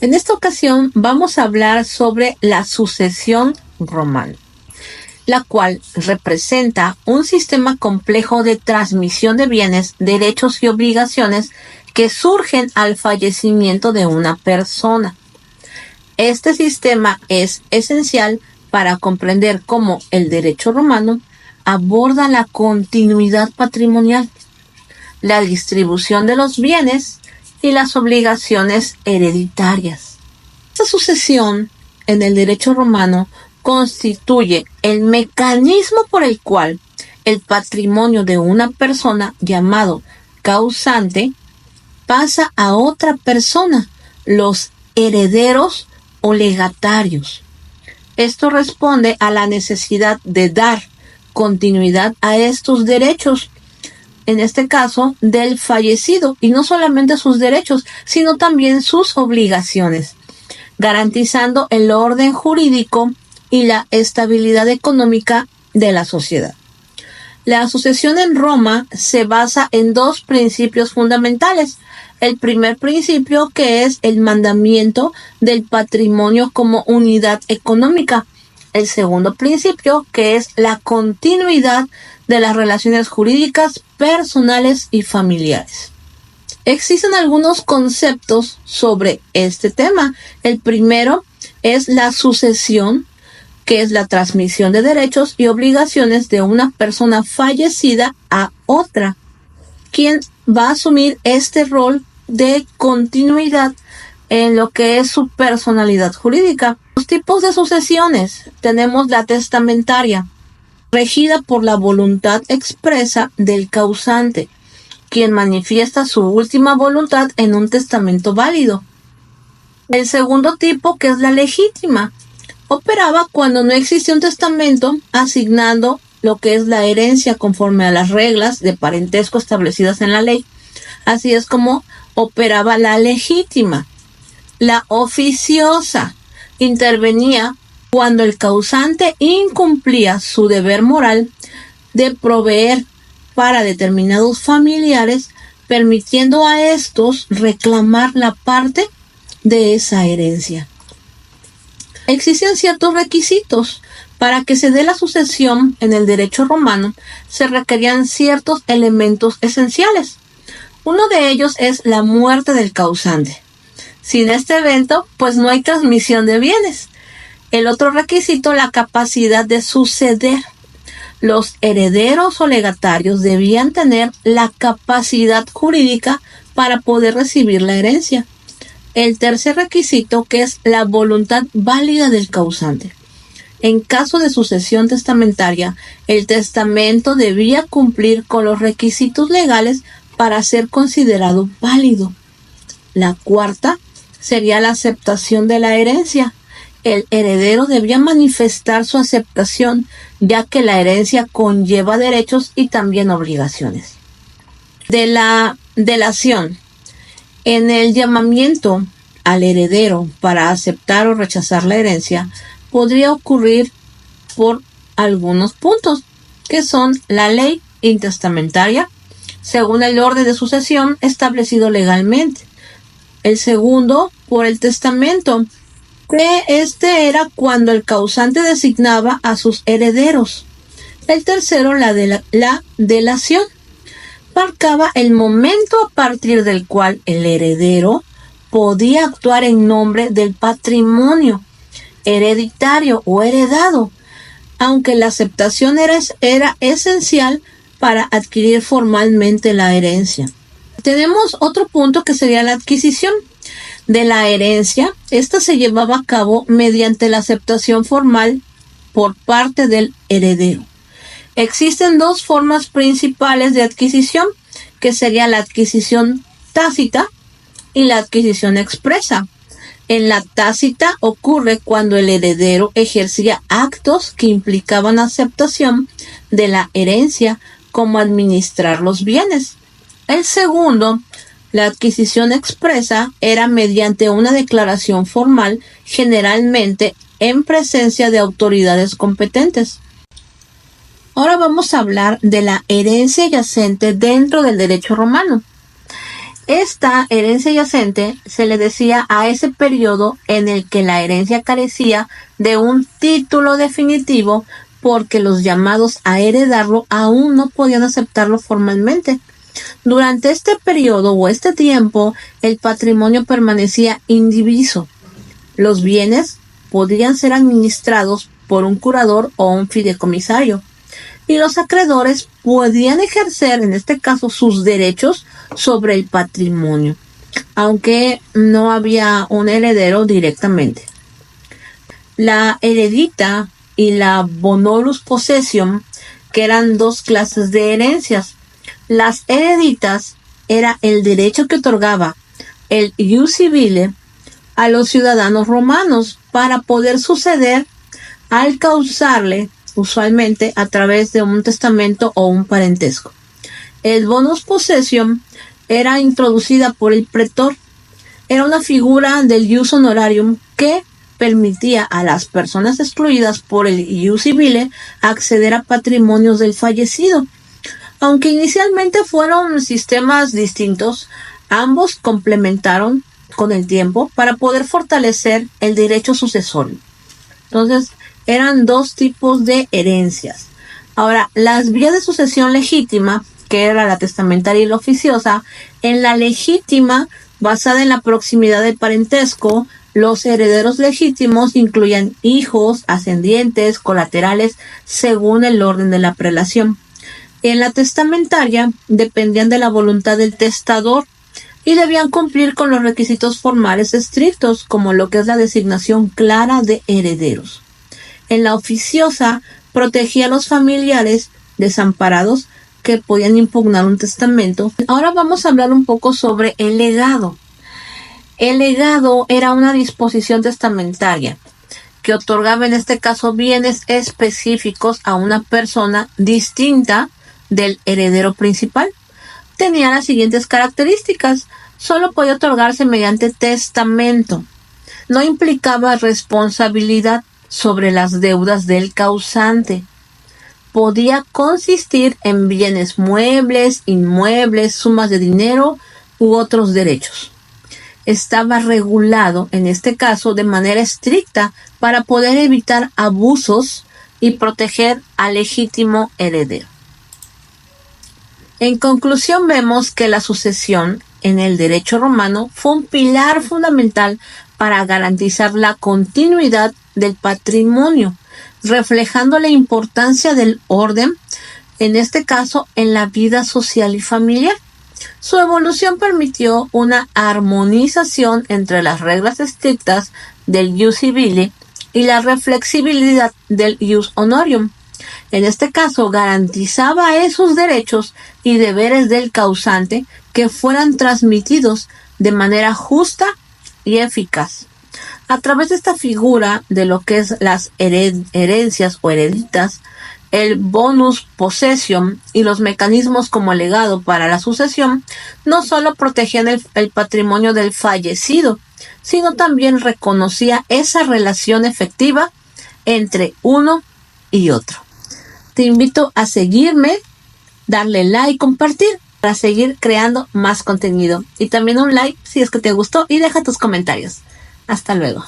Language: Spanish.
En esta ocasión vamos a hablar sobre la sucesión romana, la cual representa un sistema complejo de transmisión de bienes, derechos y obligaciones que surgen al fallecimiento de una persona. Este sistema es esencial para comprender cómo el derecho romano aborda la continuidad patrimonial, la distribución de los bienes y las obligaciones hereditarias. Esta sucesión en el derecho romano constituye el mecanismo por el cual el patrimonio de una persona llamado causante pasa a otra persona, los herederos o legatarios. Esto responde a la necesidad de dar continuidad a estos derechos, en este caso del fallecido, y no solamente sus derechos, sino también sus obligaciones, garantizando el orden jurídico y la estabilidad económica de la sociedad. La sucesión en Roma se basa en dos principios fundamentales. El primer principio, que es el mandamiento del patrimonio como unidad económica. El segundo principio, que es la continuidad de las relaciones jurídicas, personales y familiares. Existen algunos conceptos sobre este tema. El primero es la sucesión, que es la transmisión de derechos y obligaciones de una persona fallecida a otra, quien va a asumir este rol de continuidad en lo que es su personalidad jurídica. Los tipos de sucesiones: tenemos la testamentaria, regida por la voluntad expresa del causante, quien manifiesta su última voluntad en un testamento válido. El segundo tipo, que es la legítima, operaba cuando no existía un testamento asignando lo que es la herencia conforme a las reglas de parentesco establecidas en la ley. Así es como operaba la legítima. La oficiosa intervenía cuando el causante incumplía su deber moral de proveer para determinados familiares, permitiendo a estos reclamar la parte de esa herencia. Existen ciertos requisitos. Para que se dé la sucesión en el derecho romano, se requerían ciertos elementos esenciales. Uno de ellos es la muerte del causante. Sin este evento, pues no hay transmisión de bienes. El otro requisito, la capacidad de suceder. Los herederos o legatarios debían tener la capacidad jurídica para poder recibir la herencia. El tercer requisito, que es la voluntad válida del causante. En caso de sucesión testamentaria, el testamento debía cumplir con los requisitos legales para ser considerado válido. La cuarta sería la aceptación de la herencia. El heredero debía manifestar su aceptación, ya que la herencia conlleva derechos y también obligaciones. De la delación. En el llamamiento al heredero para aceptar o rechazar la herencia, podría ocurrir por algunos puntos, que son la ley intestamentaria, según el orden de sucesión establecido legalmente. El segundo, por el testamento, que este era cuando el causante designaba a sus herederos. El tercero, la delación, marcaba el momento a partir del cual el heredero podía actuar en nombre del patrimonio hereditario o heredado, aunque la aceptación era esencial para adquirir formalmente la herencia. Tenemos otro punto, que sería la adquisición de la herencia. Esta se llevaba a cabo mediante la aceptación formal por parte del heredero. Existen dos formas principales de adquisición, que sería la adquisición tácita y la adquisición expresa. En la tácita ocurre cuando el heredero ejercía actos que implicaban aceptación de la herencia, como administrar los bienes. El segundo, la adquisición expresa, era mediante una declaración formal, generalmente en presencia de autoridades competentes. Ahora vamos a hablar de la herencia yacente dentro del derecho romano. Esta herencia yacente se le decía a ese periodo en el que la herencia carecía de un título definitivo porque los llamados a heredarlo aún no podían aceptarlo formalmente. Durante este periodo o este tiempo, el patrimonio permanecía indiviso. Los bienes podían ser administrados por un curador o un fideicomisario, y los acreedores podían ejercer, en este caso, sus derechos sobre el patrimonio, aunque no había un heredero directamente. La heredita y la bonolus possession, que eran dos clases de herencias. Las hereditas era el derecho que otorgaba el ius civile a los ciudadanos romanos para poder suceder al causarle, usualmente a través de un testamento o un parentesco. El bonus possession era introducida por el pretor. Era una figura del ius honorarium que permitía a las personas excluidas por el ius civile acceder a patrimonios del fallecido. Aunque inicialmente fueron sistemas distintos, ambos complementaron con el tiempo para poder fortalecer el derecho sucesorio. Entonces, eran dos tipos de herencias. Ahora, las vías de sucesión legítima, que era la testamentaria y la oficiosa, en la legítima, basada en la proximidad del parentesco, los herederos legítimos incluían hijos, ascendientes, colaterales, según el orden de la prelación. En la testamentaria, dependían de la voluntad del testador y debían cumplir con los requisitos formales estrictos, como lo que es la designación clara de herederos. En la oficiosa, protegía a los familiares desamparados que podían impugnar un testamento. Ahora vamos a hablar un poco sobre el legado. El legado era una disposición testamentaria que otorgaba en este caso bienes específicos a una persona distinta del heredero principal. Tenía las siguientes características: solo podía otorgarse mediante testamento, no implicaba responsabilidad sobre las deudas del causante, podía consistir en bienes muebles, inmuebles, sumas de dinero u otros derechos. Estaba regulado, en este caso, de manera estricta para poder evitar abusos y proteger al legítimo heredero. En conclusión, vemos que la sucesión en el derecho romano fue un pilar fundamental para garantizar la continuidad del patrimonio, reflejando la importancia del orden, en este caso, en la vida social y familiar. Su evolución permitió una armonización entre las reglas estrictas del ius civile y la reflexibilidad del ius honorium. En este caso, garantizaba esos derechos y deberes del causante que fueran transmitidos de manera justa y eficaz. A través de esta figura de lo que es las herencias o hereditas, el bonus possession y los mecanismos como legado para la sucesión, no solo protegían el patrimonio del fallecido, sino también reconocía esa relación efectiva entre uno y otro. Te invito a seguirme, darle like, compartir para seguir creando más contenido. Y también un like si es que te gustó y deja tus comentarios. Hasta luego.